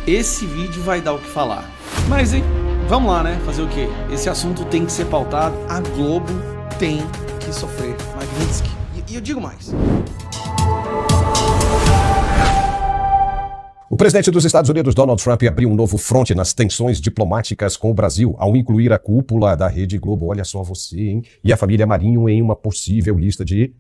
esse vídeo vai dar o que falar. Mas, hein, vamos lá, né? Fazer o quê? Esse assunto tem que ser pautado, a Globo tem que sofrer. Magnitsky. E eu digo mais. O presidente dos Estados Unidos, Donald Trump, abriu um novo fronte nas tensões diplomáticas com o Brasil, ao incluir a cúpula da Rede Globo, olha só você, hein? E a família Marinho em uma possível lista de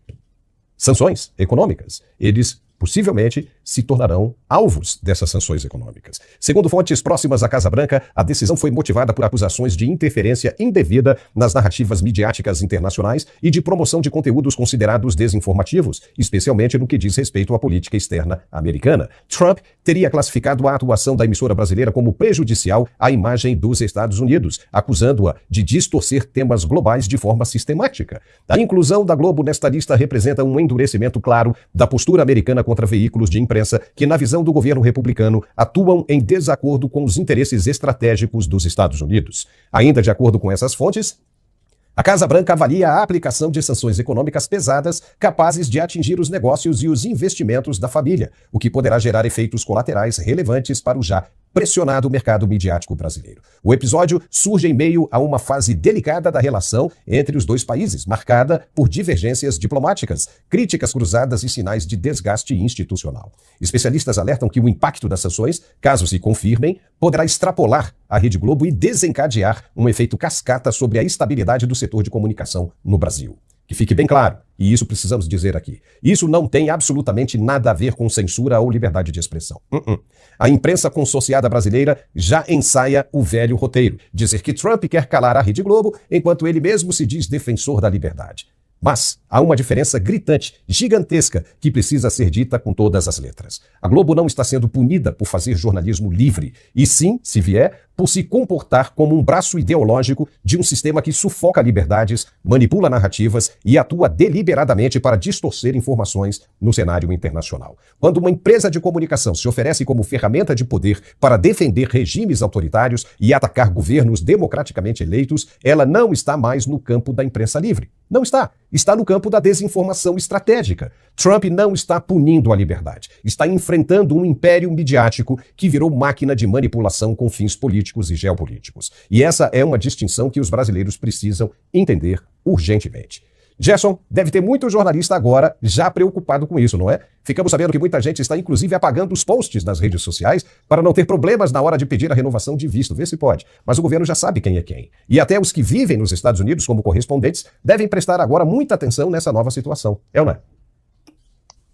sanções econômicas. Eles possivelmente se tornarão alvos dessas sanções econômicas. Segundo fontes próximas à Casa Branca, a decisão foi motivada por acusações de interferência indevida nas narrativas midiáticas internacionais e de promoção de conteúdos considerados desinformativos, especialmente no que diz respeito à política externa americana. Trump teria classificado a atuação da emissora brasileira como prejudicial à imagem dos Estados Unidos, acusando-a de distorcer temas globais de forma sistemática. A inclusão da Globo nesta lista representa um endurecimento claro da postura americana contra veículos de imprensa que, na visão do governo republicano, atuam em desacordo com os interesses estratégicos dos Estados Unidos. Ainda de acordo com essas fontes, a Casa Branca avalia a aplicação de sanções econômicas pesadas capazes de atingir os negócios e os investimentos da família, o que poderá gerar efeitos colaterais relevantes para o já pressionado mercado midiático brasileiro. O episódio surge em meio a uma fase delicada da relação entre os dois países, marcada por divergências diplomáticas, críticas cruzadas e sinais de desgaste institucional. Especialistas alertam que o impacto das sanções, caso se confirmem, poderá extrapolar a Rede Globo e desencadear um efeito cascata sobre a estabilidade do setor de comunicação no Brasil. Que fique bem claro, e isso precisamos dizer aqui, isso não tem absolutamente nada a ver com censura ou liberdade de expressão. A imprensa consorciada brasileira já ensaia o velho roteiro, dizer que Trump quer calar a Rede Globo, enquanto ele mesmo se diz defensor da liberdade. Mas há uma diferença gritante, gigantesca, que precisa ser dita com todas as letras. A Globo não está sendo punida por fazer jornalismo livre, e sim, se vier, por se comportar como um braço ideológico de um sistema que sufoca liberdades, manipula narrativas e atua deliberadamente para distorcer informações no cenário internacional. Quando uma empresa de comunicação se oferece como ferramenta de poder para defender regimes autoritários e atacar governos democraticamente eleitos, ela não está mais no campo da imprensa livre. Não está. Está no campo da desinformação estratégica. Trump não está punindo a liberdade. Está enfrentando um império midiático que virou máquina de manipulação com fins políticos e geopolíticos. E essa é uma distinção que os brasileiros precisam entender urgentemente. Gerson, deve ter muito jornalista agora já preocupado com isso, não é? Ficamos sabendo que muita gente está inclusive apagando os posts nas redes sociais para não ter problemas na hora de pedir a renovação de visto. Vê se pode. Mas o governo já sabe quem é quem. E até os que vivem nos Estados Unidos como correspondentes devem prestar agora muita atenção nessa nova situação. É ou não é?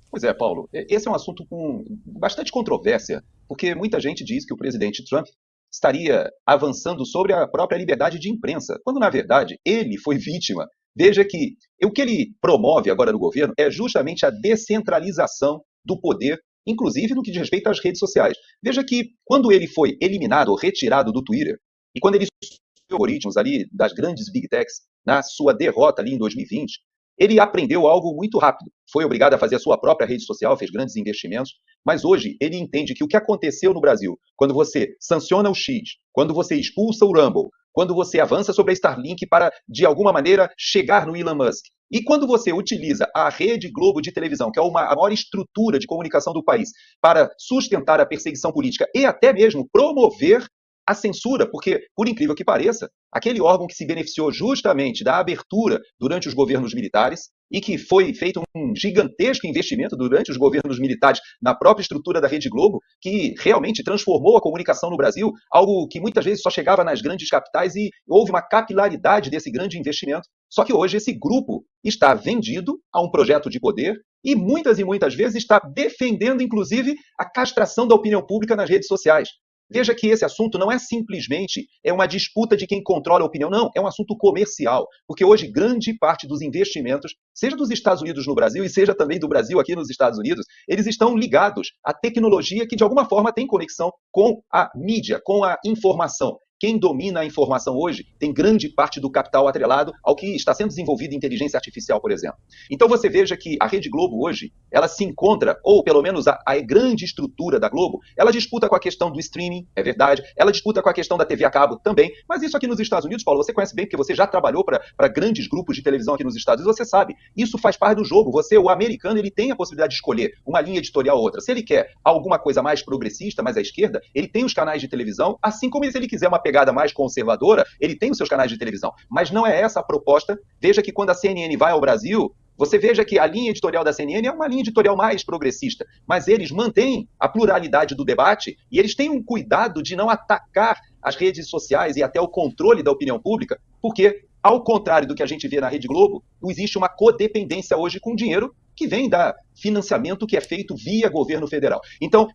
Pois é, Paulo. Esse é um assunto com bastante controvérsia, porque muita gente diz que o presidente Trump estaria avançando sobre a própria liberdade de imprensa, quando na verdade ele foi vítima. Veja que o que ele promove agora no governo é justamente a descentralização do poder, inclusive no que diz respeito às redes sociais. Veja que quando ele foi eliminado ou retirado do Twitter, e quando ele subiu algoritmos ali das grandes big techs na sua derrota ali em 2020, ele aprendeu algo muito rápido. Foi obrigado a fazer a sua própria rede social, fez grandes investimentos, mas hoje ele entende que o que aconteceu no Brasil, quando você sanciona o X, quando você expulsa o Rumble, quando você avança sobre a Starlink para, de alguma maneira, chegar no Elon Musk, e quando você utiliza a Rede Globo de televisão, que é a maior estrutura de comunicação do país, para sustentar a perseguição política e até mesmo promover a censura, porque, por incrível que pareça, aquele órgão que se beneficiou justamente da abertura durante os governos militares e que foi feito um gigantesco investimento durante os governos militares na própria estrutura da Rede Globo, que realmente transformou a comunicação no Brasil, algo que muitas vezes só chegava nas grandes capitais e houve uma capilaridade desse grande investimento. Só que hoje esse grupo está vendido a um projeto de poder e muitas vezes está defendendo, inclusive, a castração da opinião pública nas redes sociais. Veja que esse assunto não é simplesmente uma disputa de quem controla a opinião, não, é um assunto comercial, porque hoje grande parte dos investimentos, seja dos Estados Unidos no Brasil e seja também do Brasil aqui nos Estados Unidos, eles estão ligados à tecnologia que de alguma forma tem conexão com a mídia, com a informação. Quem domina a informação hoje tem grande parte do capital atrelado ao que está sendo desenvolvido em inteligência artificial, por exemplo. Então você veja que a Rede Globo hoje, ela se encontra, ou pelo menos a grande estrutura da Globo, ela disputa com a questão do streaming, é verdade, ela disputa com a questão da TV a cabo também, mas isso aqui nos Estados Unidos, Paulo, você conhece bem, porque você já trabalhou para grandes grupos de televisão aqui nos Estados Unidos, você sabe, isso faz parte do jogo. O americano, ele tem a possibilidade de escolher uma linha editorial ou outra. Se ele quer alguma coisa mais progressista, mais à esquerda, ele tem os canais de televisão, assim como se ele quiser uma pegada mais conservadora, ele tem os seus canais de televisão. Mas não é essa a proposta. Veja que quando a CNN vai ao Brasil, você veja que a linha editorial da CNN é uma linha editorial mais progressista, mas eles mantêm a pluralidade do debate e eles têm um cuidado de não atacar as redes sociais e até o controle da opinião pública, porque, ao contrário do que a gente vê na Rede Globo, existe uma codependência hoje com dinheiro que vem da financiamento que é feito via governo federal. Então,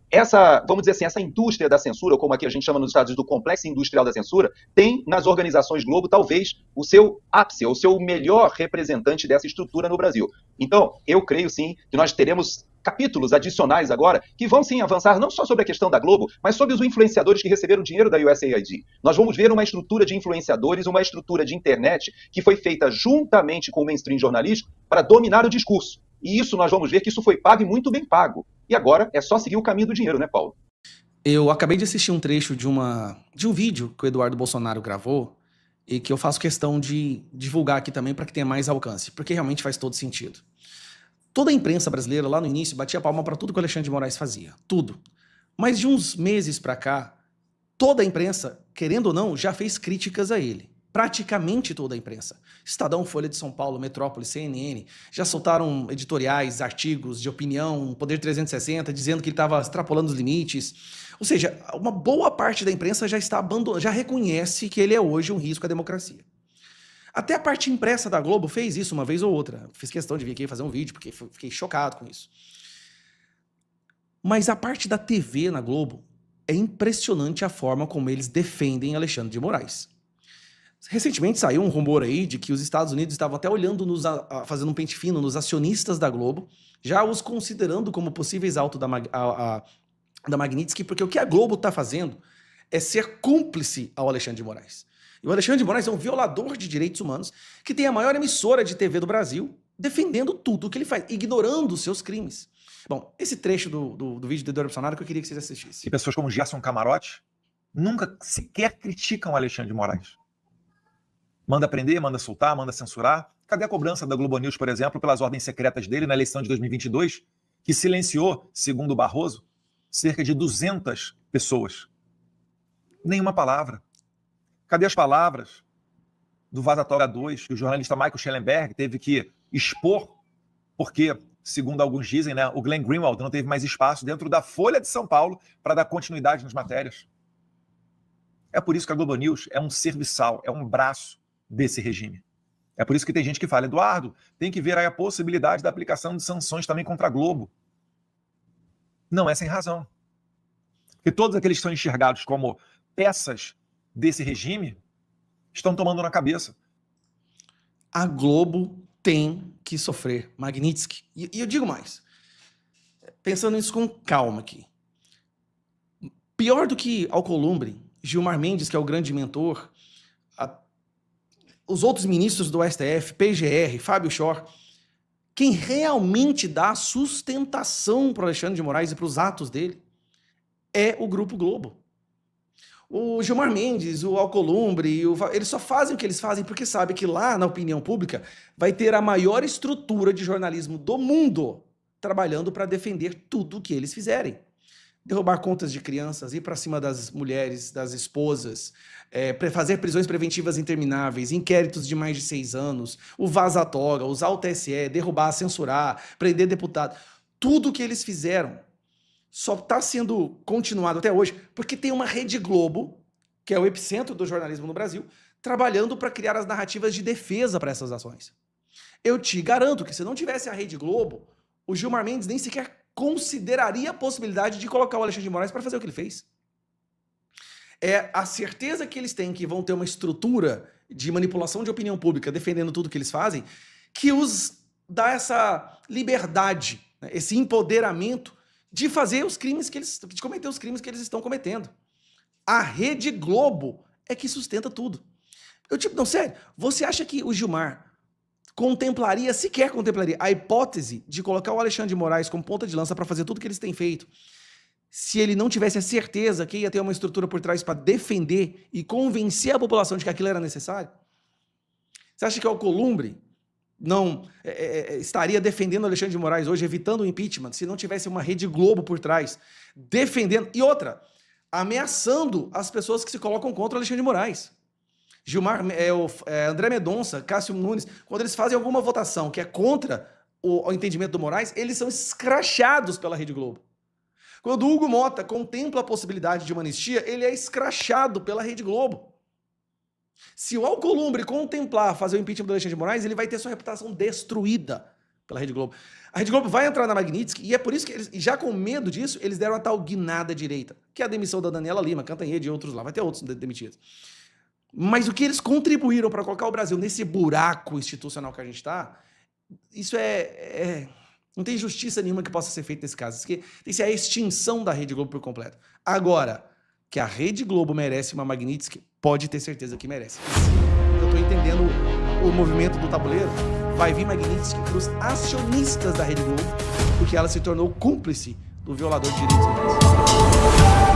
vamos dizer assim, essa indústria da censura, ou como aqui a gente chama nos Estados Unidos do complexo industrial da censura, tem nas organizações Globo talvez o seu ápice, o seu melhor representante dessa estrutura no Brasil. Então, eu creio sim que nós teremos capítulos adicionais agora que vão sim avançar não só sobre a questão da Globo, mas sobre os influenciadores que receberam dinheiro da USAID. Nós vamos ver uma estrutura de influenciadores, uma estrutura de internet que foi feita juntamente com o mainstream jornalístico para dominar o discurso. E isso nós vamos ver que isso foi pago e muito bem pago. E agora é só seguir o caminho do dinheiro, né, Paulo? Eu acabei de assistir um trecho de um vídeo que o Eduardo Bolsonaro gravou e que eu faço questão de divulgar aqui também para que tenha mais alcance, porque realmente faz todo sentido. Toda a imprensa brasileira lá no início batia palma para tudo que o Alexandre de Moraes fazia. Tudo. Mas de uns meses para cá, toda a imprensa, querendo ou não, já fez críticas a ele. Praticamente toda a imprensa. Estadão, Folha de São Paulo, Metrópole, CNN, já soltaram editoriais, artigos de opinião, Poder 360, dizendo que ele estava extrapolando os limites. Ou seja, uma boa parte da imprensa já está já reconhece que ele é hoje um risco à democracia. Até a parte impressa da Globo fez isso uma vez ou outra. Fiz questão de vir aqui fazer um vídeo, porque fiquei chocado com isso. Mas a parte da TV na Globo é impressionante a forma como eles defendem Alexandre de Moraes. Recentemente saiu um rumor aí de que os Estados Unidos estavam até olhando, fazendo um pente fino nos acionistas da Globo, já os considerando como possíveis altos da Magnitsky, porque o que a Globo está fazendo é ser cúmplice ao Alexandre de Moraes. E o Alexandre de Moraes é um violador de direitos humanos que tem a maior emissora de TV do Brasil, defendendo tudo o que ele faz, ignorando os seus crimes. Bom, esse trecho do vídeo do Eduardo Bolsonaro que eu queria que vocês assistissem. E pessoas como Gerson Camarote nunca sequer criticam o Alexandre de Moraes. Manda prender, manda soltar, manda censurar. Cadê a cobrança da Globo News, por exemplo, pelas ordens secretas dele na eleição de 2022, que silenciou, segundo o Barroso, cerca de 200 pessoas? Nenhuma palavra. Cadê as palavras do Vaza Toga 2, que o jornalista Michael Schellenberg teve que expor, porque, segundo alguns dizem, né, o Glenn Greenwald não teve mais espaço dentro da Folha de São Paulo para dar continuidade nas matérias? É por isso que a Globo News é um serviçal, é um braço desse regime. É por isso que tem gente que fala, Eduardo, tem que ver aí a possibilidade da aplicação de sanções também contra a Globo. Não é sem razão. Porque todos aqueles que são enxergados como peças desse regime estão tomando na cabeça. A Globo tem que sofrer Magnitsky. E eu digo mais, pensando nisso com calma aqui. Pior do que Alcolumbre, Gilmar Mendes, que é o grande mentor, os outros ministros do STF, PGR, Fábio Schor, quem realmente dá sustentação para o Alexandre de Moraes e para os atos dele é o Grupo Globo. O Gilmar Mendes, o Alcolumbre, eles só fazem o que eles fazem porque sabem que lá na opinião pública vai ter a maior estrutura de jornalismo do mundo trabalhando para defender tudo o que eles fizerem. Derrubar contas de crianças, ir para cima das mulheres, das esposas, fazer prisões preventivas intermináveis, inquéritos de mais de 6 anos, o Vaza Toga, usar o TSE, derrubar, censurar, prender deputado. Tudo o que eles fizeram só está sendo continuado até hoje porque tem uma Rede Globo, que é o epicentro do jornalismo no Brasil, trabalhando para criar as narrativas de defesa para essas ações. Eu te garanto que se não tivesse a Rede Globo, o Gilmar Mendes nem sequer consideraria a possibilidade de colocar o Alexandre de Moraes para fazer o que ele fez. É a certeza que eles têm que vão ter uma estrutura de manipulação de opinião pública defendendo tudo que eles fazem, que os dá essa liberdade, né, esse empoderamento de fazer os crimes de cometer os crimes que eles estão cometendo. A Rede Globo é que sustenta tudo. Eu tipo, não, sério, você acha que o Gilmar sequer contemplaria a hipótese de colocar o Alexandre de Moraes como ponta de lança para fazer tudo que eles têm feito, se ele não tivesse a certeza que ia ter uma estrutura por trás para defender e convencer a população de que aquilo era necessário? Você acha que o Alcolumbre não estaria defendendo o Alexandre de Moraes hoje, evitando o impeachment, se não tivesse uma Rede Globo por trás, defendendo, e ameaçando as pessoas que se colocam contra o Alexandre de Moraes? Gilmar, André Mendonça, Cássio Nunes, quando eles fazem alguma votação que é contra o entendimento do Moraes, eles são escrachados pela Rede Globo. Quando o Hugo Mota contempla a possibilidade de uma anistia, ele é escrachado pela Rede Globo. Se o Alcolumbre contemplar fazer o impeachment do Alexandre de Moraes, ele vai ter sua reputação destruída pela Rede Globo. A Rede Globo vai entrar na Magnitsky, e é por isso que eles, já com medo disso, eles deram a tal guinada direita, que é a demissão da Daniela Lima, Cantanhede e outros lá. Vai ter outros demitidos. Mas o que eles contribuíram para colocar o Brasil nesse buraco institucional que a gente está, isso não tem justiça nenhuma que possa ser feita nesse caso. Isso tem que ser a extinção da Rede Globo por completo. Agora, que a Rede Globo merece uma Magnitsky, pode ter certeza que merece. Eu estou entendendo o movimento do tabuleiro. Vai vir Magnitsky para os acionistas da Rede Globo, porque ela se tornou cúmplice do violador de direitos humanos.